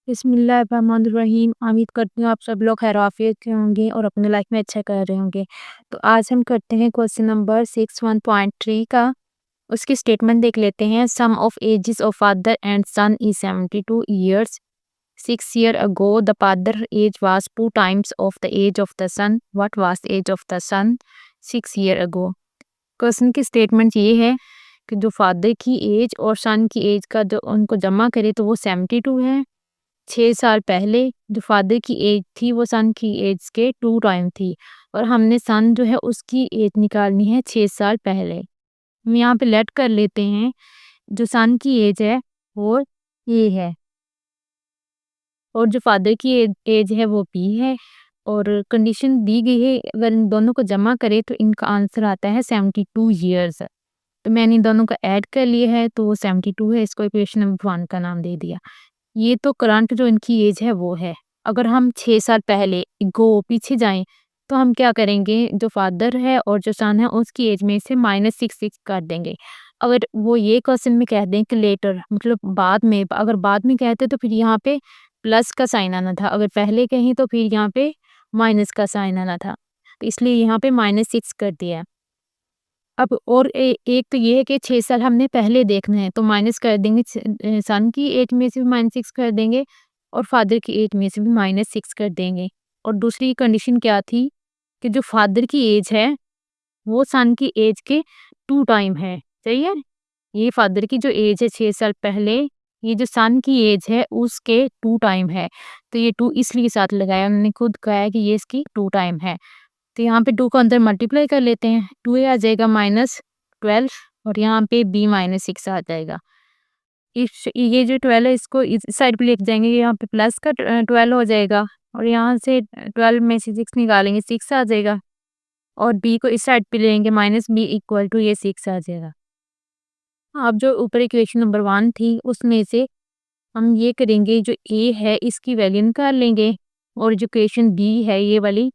बिस्मिल्लाहिर्रहमानिर्रहीम। उम्मीद करती हूँ आप सब लोग खैर-ओ-आफ़ियत से होंगे और अपनी लाइफ में अच्छा कर रहे होंगे। तो आज हम करते हैं क्वेश्चन नंबर 6 1.3 का। उसकी स्टेटमेंट देख लेते हैं। Sum of ages of father and son is 72 years. 6 year ago the father age was 2 times of the age of the son. What was the age of the son 6 year ago? Question की statement ये है कि जो father की as और सन की as का जो उनको जमा करे तो वो 72 है। 6 साल पहले जो फादर की एज थी वो सन की एज के 2 टाइम थी और हमने सन जो है उसकी एज निकालनी है 6 साल पहले। हम यहाँ पे लेट कर लेते हैं। जो सन की एज है वो ये है और जो फादर की एज है वो बी है और कंडीशन दी गई है। अगर इन दोनों को जमा करें तो इनका आंसर आता है 72 ईयर्स। तो मैंने इन दोनों का ऐड कर लिया है तो वो 72 है। इसको इक्वेशन नंबर 1 का नाम दे दिया। ये तो करंट जो इनकी एज है वो है। अगर हम 6 साल पहले पीछे जाएं तो हम क्या करेंगे, जो फादर है और जो सन है उसकी एज में से -6 कर देंगे। अगर वो ये क्वेश्चन में कह दें कि लेटर मतलब बाद में, अगर बाद में कहते तो फिर यहाँ पे प्लस का साइन आना था, अगर पहले कहीं तो फिर यहाँ पे माइनस का साइन आना था। तो इसलिए यहाँ पे -6 कर दिया है। अब और एक तो ये है कि 6 साल हमने पहले देखना है तो माइनस कर देंगे, सन की एज में से भी -6 कर देंगे और फादर की एज में से भी -6 कर देंगे। और दूसरी कंडीशन क्या थी कि जो फादर की एज है वो सन की एज के 2 टाइम है। सही है? ये फादर की जो एज है 6 साल पहले, ये जो सन की एज है उसके 2 टाइम है। तो ये 2 इसलिए साथ लगाया, उन्होंने खुद कहा है कि ये इसकी 2 टाइम है। तो यहाँ पे 2 को अंदर मल्टीप्लाई कर लेते हैं। 2 आ जाएगा -12 और यहाँ पे b -6 आ जाएगा। इस ये जो 12 है इसको इस साइड पे लेके जाएंगे, यहाँ पे प्लस का 12 हो जाएगा और यहाँ से 12 में से 6 निकालेंगे, 6 आ जाएगा और b को इस साइड पे लेंगे -b इक्वल टू ये 6 आ जाएगा। अब जो ऊपर इक्वेशन नंबर 1 थी उसमें से हम ये करेंगे, जो a है इसकी वैल्यू निकाल लेंगे और जो इक्वेशन b है ये वाली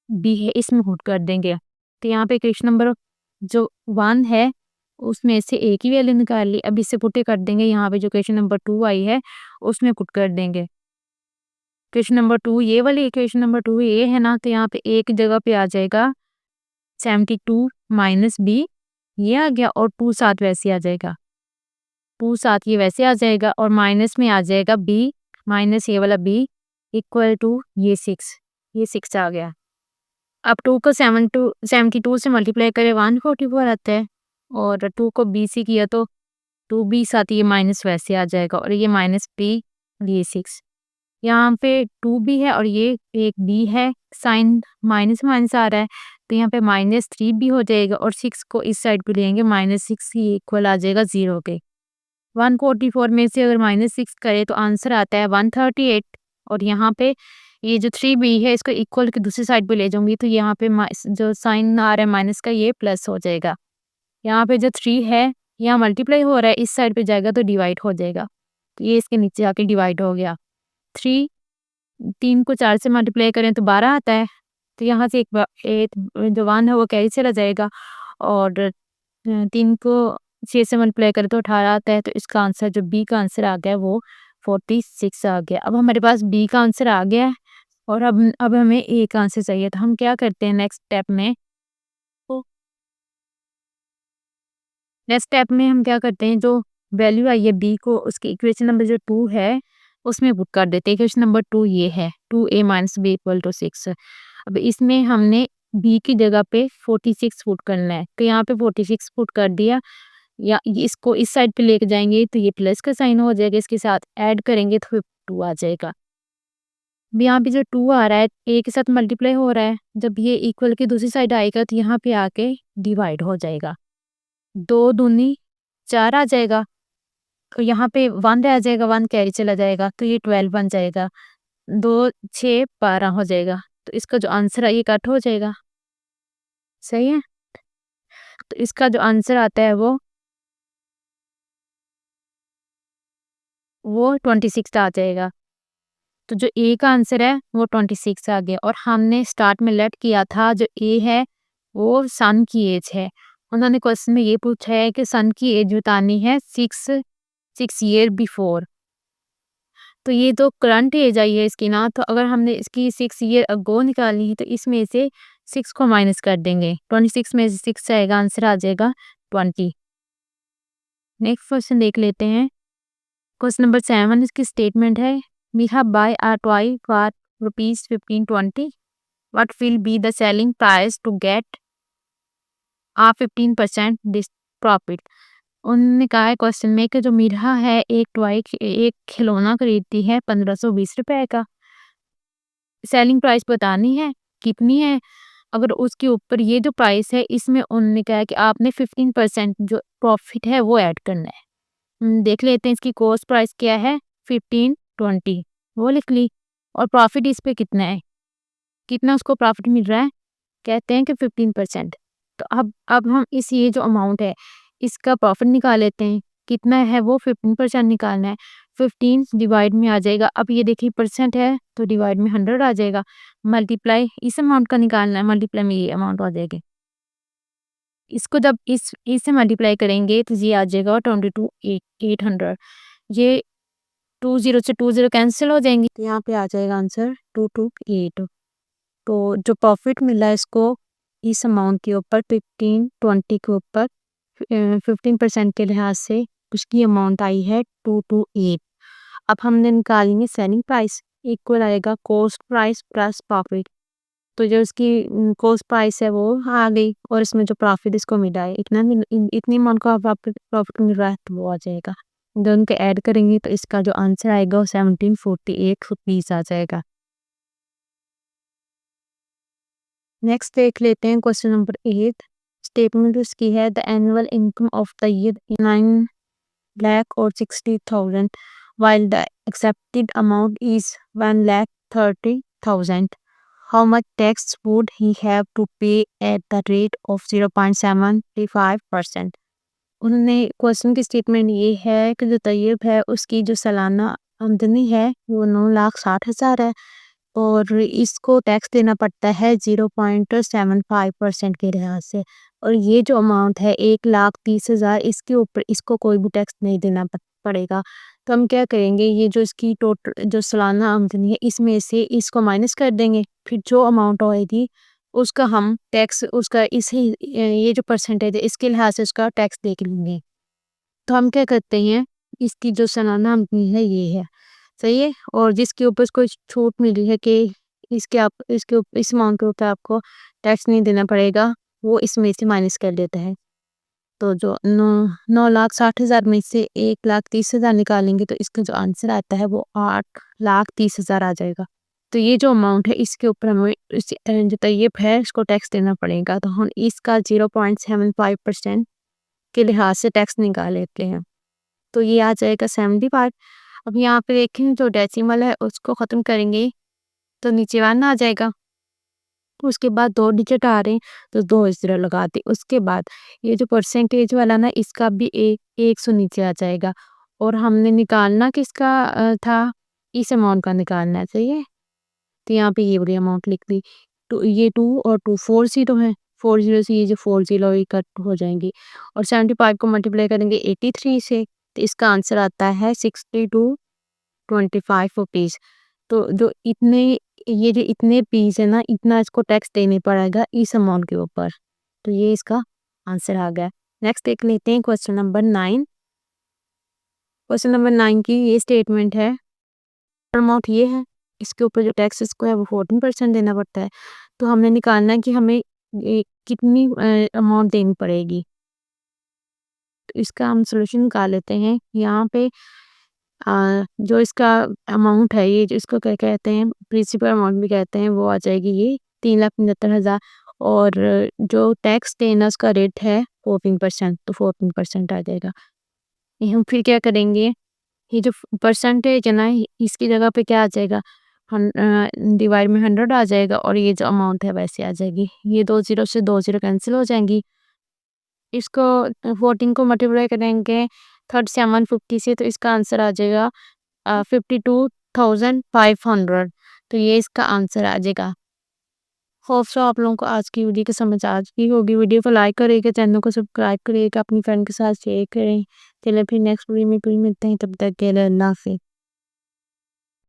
बी है इसमें पुट कर देंगे। तो यहाँ पे इक्वेशन नंबर जो 1 है उसमें से ए की वैल्यू निकाल ली। अब इसे पुट कर देंगे, यहाँ पे जो इक्वेशन नंबर 2 आई है उसमें पुट कर देंगे। इक्वेशन नंबर 2 ये वाली इक्वेशन नंबर 2 ये है ना, तो यहाँ पे ए की जगह पे आ जाएगा 72 माइनस बी, ये आ गया और 2 साथ वैसे आ जाएगा, 2 साथ ये वैसे आ जाएगा और माइनस में आ जाएगा बी माइनस ये वाला बी इक्वल टू ये 6 आ गया। अब 2 को 72 से मल्टीप्लाई करें 144 आता है और 2 को b से किया तो 2b साथ ये माइनस वैसे आ जाएगा और ये -b और ये 6। यहाँ पे 2b है और ये एक b है, साइन माइनस माइनस आ रहा है तो यहाँ पे -3b हो जाएगा और 6 को इस साइड पे लेंगे, -6 ही इक्वल आ जाएगा 0 के। 144 में से अगर -6 करें तो आंसर आता है 138 और यहाँ पे ये जो 3b है इसको इक्वल के दूसरी साइड पे ले जाऊंगी तो यहाँ पे जो साइन आ रहा है माइनस का ये प्लस हो जाएगा। यहाँ पे जो 3 है यहाँ मल्टीप्लाई हो रहा है, इस साइड पे जाएगा तो डिवाइड हो जाएगा, तो ये इसके नीचे आके डिवाइड हो गया। 3 को 4 से मल्टीप्लाई करें तो 12 आता है, तो यहाँ से एक जो 1 है वो कैरी चला जाएगा और 3 को 6 से मल्टीप्लाई करें तो 18 आता है, तो इसका आंसर जो बी का आंसर आ गया वो 46 आ गया। अब हमारे पास बी का आंसर आ गया है और अब हमें ए का आंसर चाहिए, तो हम क्या करते हैं नेक्स्ट स्टेप में, तो नेक्स्ट स्टेप में हम क्या करते हैं, जो वैल्यू आई है बी को उसकी इक्वेशन नंबर जो 2 है उसमें पुट कर देते हैं। इक्वेशन नंबर 2 ये है 2a - b = 6। अब इसमें हमने बी की जगह पे 46 पुट करना है, तो यहाँ पे 46 पुट कर दिया, या इसको इस साइड पे लेके जाएंगे तो ये प्लस का साइन हो जाएगा, इसके साथ ऐड करेंगे तो 2 आ जाएगा। अब यहाँ पे जो 2 आ रहा है ए के साथ मल्टीप्लाई हो रहा है, जब ये इक्वल की दूसरी साइड आएगा तो यहाँ पे आके डिवाइड हो जाएगा, 2 दूनी 4 आ जाएगा, तो यहाँ पे 1 रह जाएगा, 1 कैरी चला जाएगा तो ये 12 बन जाएगा, 2 6 12 हो जाएगा, तो इसका जो आंसर है ये कट हो जाएगा। सही है? तो इसका जो आंसर आता है वो 26 आ जाएगा। तो जो ए का आंसर है वो 26 आ गया और हमने स्टार्ट में लेट किया था, जो ए है वो सन की एज है। उन्होंने क्वेश्चन में ये पूछा है कि सन की एज बतानी है 6 ईयर बिफोर। तो ये तो करंट एज आई है इसकी ना, तो अगर हमने इसकी 6 ईयर अगो निकालनी है तो इसमें से 6 को माइनस कर देंगे। 26 में से 6 जाएगा, आंसर आ जाएगा 20। नेक्स्ट क्वेश्चन देख लेते हैं। क्वेश्चन नंबर 7 इसकी स्टेटमेंट है, मीहा buy a toy for ₹15-20, what will be the selling price to get a 15% डिस प्रॉफिट। उन्होंने कहा है क्वेश्चन में कि जो मीरा है एक खिलौना खरीदती है 1520 रुपए का। सेलिंग प्राइस बतानी है कितनी है। अगर उसके ऊपर ये जो प्राइस है इसमें उन्होंने कहा है कि आपने 15% जो प्रॉफिट है वो ऐड करना है। देख लेते हैं इसकी कॉस्ट प्राइस क्या है, 1520 वो लिख ली। और प्रॉफिट इस पे कितना है, कितना उसको प्रॉफिट मिल रहा है, कहते हैं कि 15%। तो अब हम इस ये जो अमाउंट है इसका प्रॉफिट निकाल लेते हैं। कितना है वो 15% निकालना है। 15 डिवाइड में आ जाएगा, अब ये देखिए परसेंट है तो डिवाइड में 100 आ जाएगा। मल्टीप्लाई इस अमाउंट का निकालना है, मल्टीप्लाई में ये अमाउंट आ जाएगी। इसको जब इससे मल्टीप्लाई करेंगे तो ये आ जाएगा 22,800। ये 20 से 20 कैंसिल हो जाएंगी तो यहाँ पे आ जाएगा आंसर 228। तो जो प्रॉफिट मिला है इसको इस अमाउंट के ऊपर 1520 के ऊपर 15% के लिहाज से उसकी अमाउंट आई है 228। अब हमने निकालेंगे सेलिंग प्राइस, इक्वल आएगा कॉस्ट प्राइस प्लस प्रॉफिट। तो जो उसकी कॉस्ट प्राइस है वो आ गई और इसमें जो प्रॉफिट इसको मिला है इतनी अमाउंट का प्रॉफिट मिल रहा है तो वो आ जाएगा। दोनों को ऐड करेंगे तो इसका जो आंसर आएगा वो 1748 रुपीज आ जाएगा। नेक्स्ट देख लेते हैं क्वेश्चन नंबर 8। स्टेटमेंट उसकी है, the annual income of the year 9,60,000 while the accepted amount is 1,30,000. How much tax would he have to pay at the rate of 0.75%? उन्होंने क्वेश्चन की स्टेटमेंट ये है कि जो तैयब है उसकी जो सालाना आमदनी है वो 9,60,000 है और इसको टैक्स देना पड़ता है 0.75% के लिहाज से। और ये जो अमाउंट है 1,30,000 इसके ऊपर इसको कोई भी टैक्स नहीं देना पड़ेगा। तो हम क्या करेंगे, ये जो इसकी टोटल जो सालाना आमदनी है इसमें से इसको माइनस कर देंगे, फिर जो अमाउंट आएगी उसका हम टैक्स उसका ये जो परसेंटेज है इसके लिहाज से उसका टैक्स देख लेंगे। तो हम क्या करते हैं, इसकी जो सालाना आमदनी है ये है, सही है, और जिसके ऊपर इसको छूट मिली है कि इस अमाउंट के ऊपर आपको टैक्स नहीं देना पड़ेगा, वो इसमें से माइनस कर देता है। तो जो 9,60,000 में से 1,30,000 निकालेंगे तो इसका जो आंसर आता है वो 8,30,000 आ जाएगा। तो ये जो अमाउंट है इसके ऊपर हमें जो तैयब है इसको टैक्स देना पड़ेगा। तो हम इसका 0.75% के लिहाज से टैक्स निकाल लेते हैं। तो ये आ जाएगा 75। अब यहाँ पे देखें जो डेसिमल है उसको ख़त्म करेंगे तो नीचे 1 आ जाएगा। उसके बाद 2 डिजिट आ रहे हैं तो 2 ज़ीरो लगा दें। उसके बाद ये जो परसेंटेज वाला ना इसका भी 100 नीचे आ जाएगा और हमने निकालना किसका था, इस अमाउंट का निकालना है, सही है। तो यहाँ पे ये वाली अमाउंट लिख दी। तो ये 2 और 2 4 ज़ीरो है, 4 ज़ीरो से ये जो 4 ज़ीरो ये कट हो जाएंगी और 75 को मल्टीप्लाई करेंगे 83 से तो इसका आंसर आता है 6225 रुपीज़। तो जो इतने पीस है ना इतना इसको टैक्स देने पड़ेगा इस अमाउंट के ऊपर। तो ये इसका आंसर आ गया। नेक्स्ट देख लेते हैं क्वेश्चन नंबर 9। क्वेश्चन नंबर 9 की ये स्टेटमेंट है, अमाउंट ये है, इसके ऊपर जो टैक्स इसको है वो 14% देना पड़ता है। तो हमने निकालना है कि हमें कितनी अमाउंट देनी पड़ेगी। तो इसका हम सोल्यूशन निकाल लेते हैं। यहाँ पे जो इसका अमाउंट है ये जो इसको क्या कहते हैं, प्रिंसिपल अमाउंट भी कहते हैं, वो आ जाएगी ये 3,75,000 और जो टैक्स देना उसका रेट है 14%, तो 14% आ जाएगा। ये हम फिर क्या करेंगे, ये जो परसेंटेज है ना इसकी जगह पे क्या आ जाएगा, डिवाइड में 100 आ जाएगा और ये जो अमाउंट है वैसे आ जाएगी। ये 2 ज़ीरो से 2 ज़ीरो कैंसिल हो जाएंगी। इसको 14 को मल्टीप्लाई करेंगे 3750 से तो इसका आंसर आ जाएगा 52,500। तो ये इसका आंसर आ जाएगा। होप सो आप लोगों को आज की वीडियो की समझ आ गई होगी। वीडियो को लाइक करिएगा, चैनल को सब्सक्राइब करिएगा, अपनी फ्रेंड के साथ शेयर करें। चलिए फिर नेक्स्ट वीडियो में फिर मिलते हैं, तब तक के लिए अल्लाह हाफिज़।